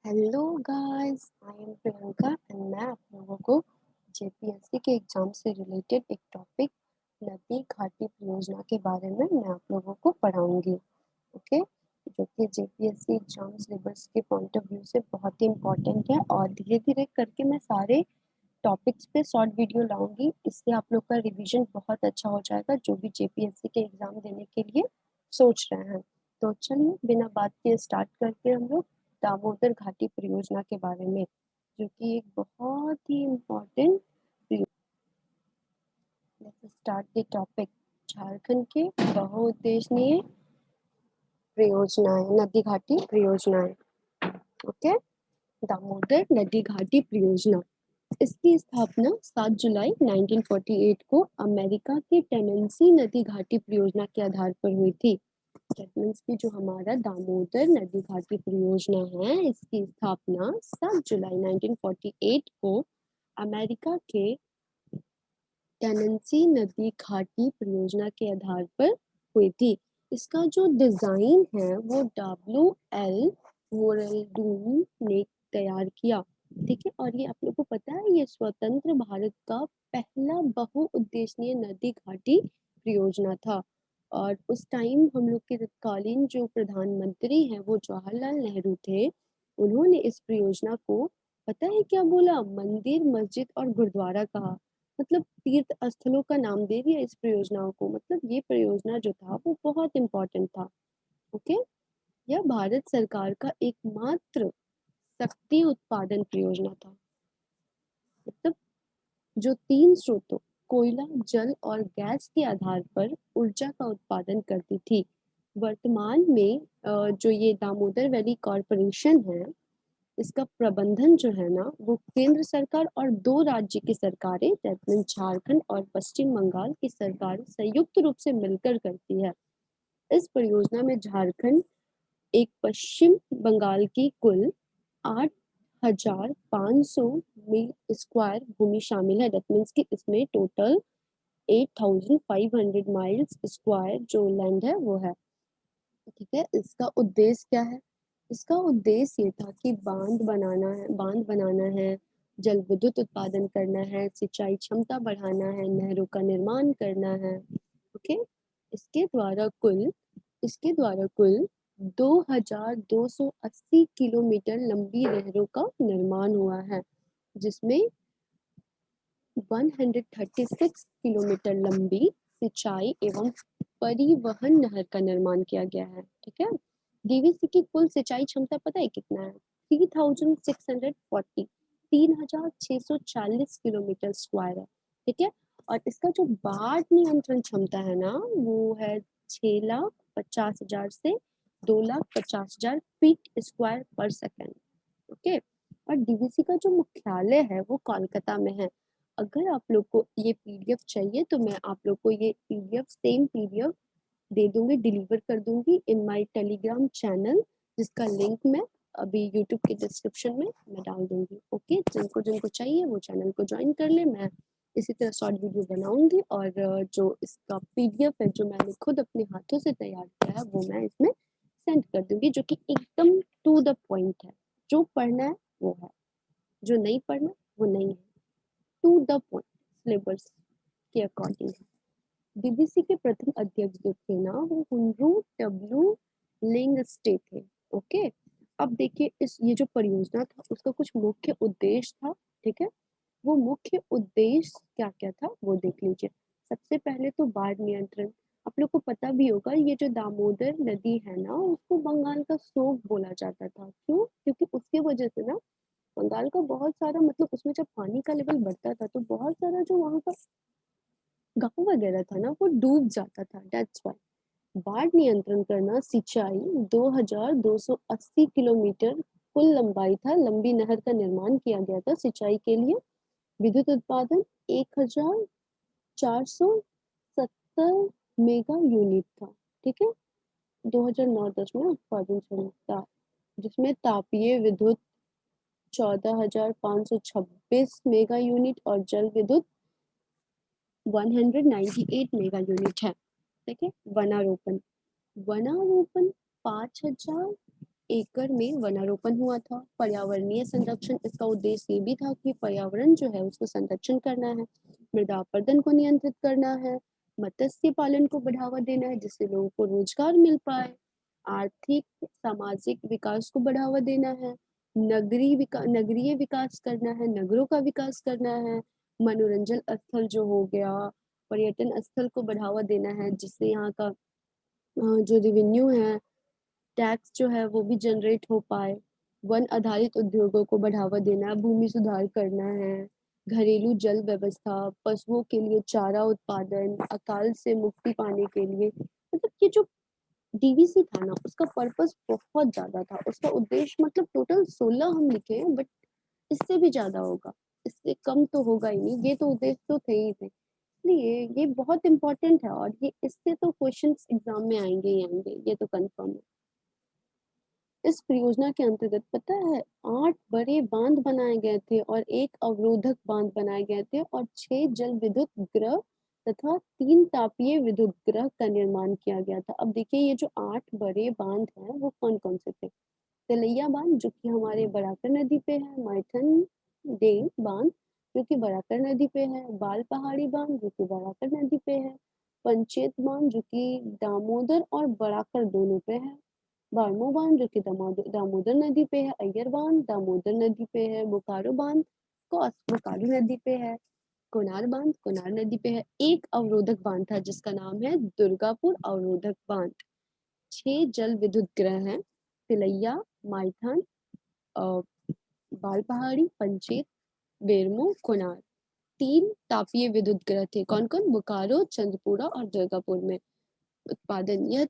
Hello guys, I am Priyanka and मैं आप लोगों को जेपीएससी के एग्जाम से रिलेटेड एक टॉपिक नदी घाटी परियोजना के बारे में मैं आप लोगों को पढ़ाऊंगी। ओके, जो कि जेपीएससी एग्जाम सिलेबस के पॉइंट ऑफ व्यू से बहुत ही इम्पोर्टेंट है और धीरे धीरे करके मैं सारे टॉपिक्स पे शॉर्ट वीडियो लाऊंगी। इससे आप लोग का रिवीजन बहुत अच्छा हो जाएगा जो भी जेपीएससी के एग्जाम देने के लिए सोच रहे हैं। तो चलिए बिना बात के स्टार्ट करके हम लोग दामोदर घाटी परियोजना के बारे में, जो कि एक बहुत ही important start the topic. Jharkhand के बहुउद्देशीय परियोजनाएं, नदी घाटी परियोजनाएं। ओके, दामोदर नदी घाटी परियोजना, इसकी स्थापना 7 जुलाई 1948 को अमेरिका के टेनेंसी नदी घाटी परियोजना के आधार पर हुई थी। दैट मीन्स कि जो हमारा दामोदर नदी घाटी परियोजना है, इसकी स्थापना 7 जुलाई 1948 को अमेरिका के टेनेंसी नदी घाटी परियोजना के आधार पर हुई थी। इसका जो डिजाइन है वो W.L. वोरेल्डून ने तैयार किया। ठीक है, और ये आप लोग को पता है ये स्वतंत्र भारत का पहला बहुउद्देशीय नदी घाटी परियोजना था। और उस टाइम हम लोग के तत्कालीन जो प्रधानमंत्री हैं वो जवाहरलाल नेहरू थे। उन्होंने इस परियोजना को, पता है क्या बोला, मंदिर, मस्जिद और गुरुद्वारा कहा। मतलब तीर्थ स्थलों का नाम दे दिया इस परियोजनाओं को। मतलब ये परियोजना जो था वो बहुत इम्पोर्टेंट था। ओके, यह भारत सरकार का एकमात्र शक्ति उत्पादन परियोजना था। मतलब जो 3 स्रोतों कोयला, जल और गैस के आधार पर ऊर्जा का उत्पादन करती थी। वर्तमान में जो ये दामोदर वैली कॉरपोरेशन है, इसका प्रबंधन जो है ना वो केंद्र सरकार और 2 राज्य की सरकारें, दैट मीन झारखंड और पश्चिम बंगाल की सरकार संयुक्त रूप से मिलकर करती है। इस परियोजना में झारखंड एक पश्चिम बंगाल की कुल 8,500 मील स्क्वायर भूमि शामिल है। दैट मीन्स कि इसमें टोटल 8,500 माइल्स स्क्वायर जो लैंड है वो है। ठीक है, इसका उद्देश्य क्या है? इसका उद्देश्य ये था कि बांध बनाना है, जल विद्युत उत्पादन करना है, सिंचाई क्षमता बढ़ाना है, नहरों का निर्माण करना है। ओके, इसके द्वारा कुल इसके द्वारा कुल 2,280 किलोमीटर लंबी नहरों का निर्माण हुआ है, जिसमें 136 किलोमीटर लंबी सिंचाई एवं परिवहन नहर का निर्माण किया गया है। ठीक है, डीवीसी की कुल सिंचाई क्षमता पता है कितना है? 3,640, 3,640 किलोमीटर स्क्वायर है। ठीक है, और इसका जो बाढ़ नियंत्रण क्षमता है ना वो है 6,50,000 से 2,50,000 फीट स्क्वायर पर सेकेंड। ओके, और डीवीसी का जो मुख्यालय है वो कोलकाता में है। अगर आप लोग को ये पीडीएफ चाहिए तो मैं आप लोग को ये पीडीएफ, सेम पीडीएफ दे दूंगी, डिलीवर कर दूंगी इन माय टेलीग्राम चैनल, जिसका लिंक मैं अभी यूट्यूब के डिस्क्रिप्शन में मैं डाल दूंगी। ओके, जिनको जिनको चाहिए वो चैनल को ज्वाइन कर ले। मैं इसी तरह शॉर्ट वीडियो बनाऊंगी और जो इसका पीडीएफ है जो मैंने खुद अपने हाथों से तैयार किया है वो मैं इसमें सेंड कर दूंगी, जो कि एकदम टू द पॉइंट है। जो पढ़ना है वो है, जो नहीं पढ़ना वो नहीं है, टू द पॉइंट, सिलेबस के अकॉर्डिंग है। बीबीसी के प्रथम अध्यक्ष जो थे ना वो हुनरू डब्ल्यू लिंगस्टे थे। ओके, अब देखिए इस ये जो परियोजना था उसका कुछ मुख्य उद्देश्य था। ठीक है, वो मुख्य उद्देश्य क्या क्या था वो देख लीजिए। सबसे पहले तो बाढ़ नियंत्रण। आप लोग को पता भी होगा ये जो दामोदर नदी है ना उसको बंगाल का शोक बोला जाता था। क्यों? क्योंकि उसकी वजह से ना बंगाल का बहुत सारा, मतलब उसमें जब पानी का लेवल बढ़ता था तो बहुत सारा जो वहाँ का गाँव वगैरह था ना वो डूब जाता था। दैट्स व्हाई बाढ़ नियंत्रण करना, सिंचाई 2,280 किलोमीटर कुल लंबाई था, लंबी नहर का निर्माण किया गया था सिंचाई के लिए। विद्युत उत्पादन 1,470 मेगा यूनिट था। ठीक है, 2009-10 में उत्पादन शुरू था, जिसमें तापीय विद्युत 14,526 मेगा यूनिट और जल विद्युत 198 मेगा यूनिट है। ठीक है, वनारोपण, 5,000 एकड़ में वनारोपण हुआ था। पर्यावरणीय संरक्षण, इसका उद्देश्य ये भी था कि पर्यावरण जो है उसको संरक्षण करना है, मृदा अपरदन को नियंत्रित करना है, मत्स्य पालन को बढ़ावा देना है जिससे लोगों को रोजगार मिल पाए, आर्थिक सामाजिक विकास को बढ़ावा देना है, नगरीय विकास करना है, नगरों का विकास करना है, मनोरंजन स्थल जो हो गया, पर्यटन स्थल को बढ़ावा देना है जिससे यहाँ का जो रेवेन्यू है, टैक्स जो है वो भी जनरेट हो पाए, वन आधारित उद्योगों को बढ़ावा देना, भूमि सुधार करना है, घरेलू जल व्यवस्था, पशुओं के लिए चारा उत्पादन, अकाल से मुक्ति पाने के लिए, मतलब ये जो डीवीसी था ना उसका पर्पस बहुत ज्यादा था, उसका उद्देश्य मतलब टोटल 16 हम लिखे हैं बट इससे भी ज्यादा होगा, इससे कम तो होगा ही नहीं, ये तो उद्देश्य तो थे ही थे, इसलिए ये बहुत इंपॉर्टेंट है और ये इससे तो क्वेश्चंस एग्जाम में आएंगे ही आएंगे, ये तो कंफर्म है। इस परियोजना के अंतर्गत पता है 8 बड़े बांध बनाए गए थे और एक अवरोधक बांध बनाए गए थे और 6 जल विद्युत ग्रह तथा 3 तापीय विद्युत ग्रह का निर्माण किया गया था। अब देखिए ये जो 8 बड़े बांध हैं वो कौन कौन से थे। तिलैया बांध जो कि हमारे बराकर नदी पे है, माइथन डेम बांध जो कि बराकर नदी पे है, बाल पहाड़ी बांध जो कि बराकर नदी पे है, पंचेत बांध जो कि दामोदर और बराकर दोनों पे है, बारमो बांध जो कि दामोदर नदी पे है, अय्यर बांध दामोदर नदी पे है, बोकारो बांध बोकारो नदी पे है, कोनार बांध कोनार नदी पे है। एक अवरोधक बांध था जिसका नाम है दुर्गापुर अवरोधक बांध। 6 जल विद्युत ग्रह हैं, तिलैया, माइथन, बाल पहाड़ी, पंचेत, बेरमो, कोनार। 3 तापीय विद्युत ग्रह थे, कौन कौन, बोकारो, चंद्रपुरा और दुर्गापुर में। उत्पादन, यह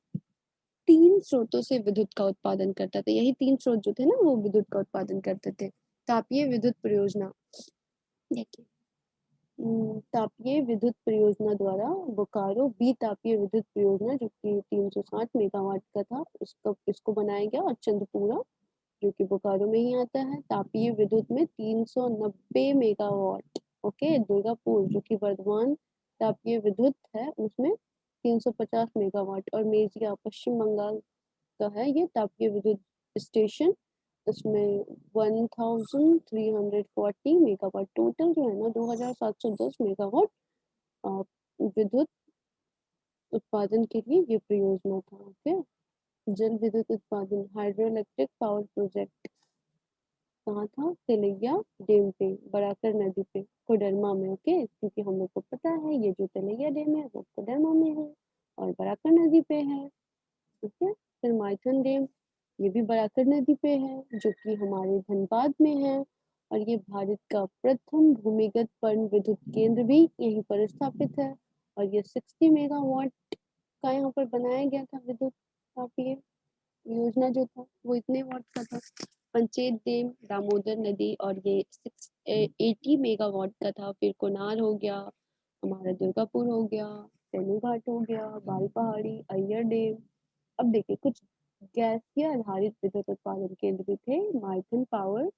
3 स्रोतों से विद्युत का उत्पादन करता था, यही 3 स्रोत जो थे ना वो विद्युत का उत्पादन करते थे। तापीय विद्युत परियोजना, देखिए तापीय विद्युत परियोजना द्वारा बोकारो बी तापीय विद्युत परियोजना जो कि 360 मेगावाट का था इसको बनाया गया, और चंद्रपुरा जो कि बोकारो में ही आता है तापीय विद्युत में 390 मेगावाट। ओके, दुर्गापुर जो कि वर्धमान तापीय विद्युत है उसमें 350 मेगावाट, और मेजिया पश्चिम बंगाल का है ये तापीय विद्युत स्टेशन, इसमें 1340 मेगावाट, टोटल जो है ना 2710 मेगावाट विद्युत उत्पादन के लिए ये परियोजना था। ओके, जल विद्युत उत्पादन हाइड्रो इलेक्ट्रिक पावर प्रोजेक्ट कहाँ था, तिलैया डैम पे, बराकर नदी पे, कोडरमा में। ओके, क्योंकि हम लोग को पता है ये जो तिलैया डैम है वो कोडरमा में है और बराकर नदी पे है। ठीक है, फिर माइथन डैम ये भी बराकर नदी पे है जो कि हमारे धनबाद में है, और ये भारत का प्रथम भूमिगत पन विद्युत केंद्र भी यहीं पर स्थापित है, और ये 60 मेगावाट का यहाँ पर बनाया गया था विद्युत तापीय योजना जो था वो इतने वाट का था। पंचेत डैम दामोदर नदी और ये 80 मेगावाट का था। फिर कोनार हो गया, हमारा दुर्गापुर हो गया, तेनू घाट हो गया, बाल पहाड़ी, अय्यर डैम। अब देखिए कुछ गैसीय आधारित विद्युत उत्पादन केंद्र भी थे, Maithan power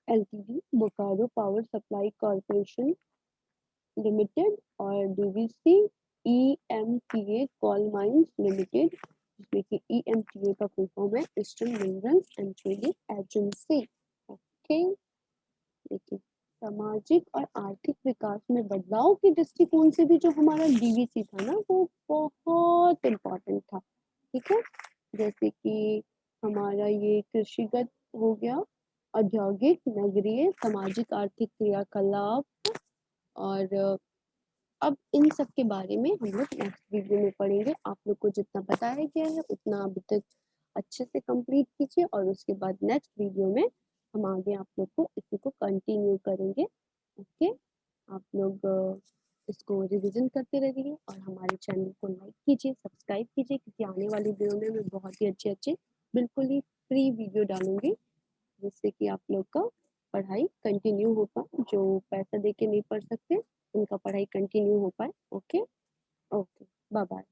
LTD, Bokaro power supply corporation limited और डीवीसी ईएमटीए कोल माइंस लिमिटेड, जिसमें कि ईएमटीए का फुल फॉर्म है eastern minerals and trading agency. Okay, देखिए सामाजिक और आर्थिक विकास में बदलाव के दृष्टिकोण से भी जो हमारा डीवीसी था ना वो बहुत इम्पोर्टेंट था। ठीक है, जैसे कि हमारा ये कृषिगत हो गया, औद्योगिक, नगरीय, सामाजिक आर्थिक क्रियाकलाप, और अब इन सब के बारे में हम लोग नेक्स्ट वीडियो में पढ़ेंगे। आप लोग को जितना बताया गया है उतना अभी तक अच्छे से कंप्लीट कीजिए, और उसके बाद नेक्स्ट वीडियो में हम आगे आप लोग को इसी को कंटिन्यू करेंगे। ओके, आप लोग इसको रिवीजन करते रहिए और हमारे चैनल को लाइक कीजिए, सब्सक्राइब कीजिए, क्योंकि आने वाली वीडियो में मैं बहुत ही अच्छे अच्छे बिल्कुल ही फ्री वीडियो डालूंगी जिससे कि आप लोग का पढ़ाई कंटिन्यू हो पाए, जो पैसा दे के नहीं पढ़ सकते उनका पढ़ाई कंटिन्यू हो पाए। Okay, okay, bye bye.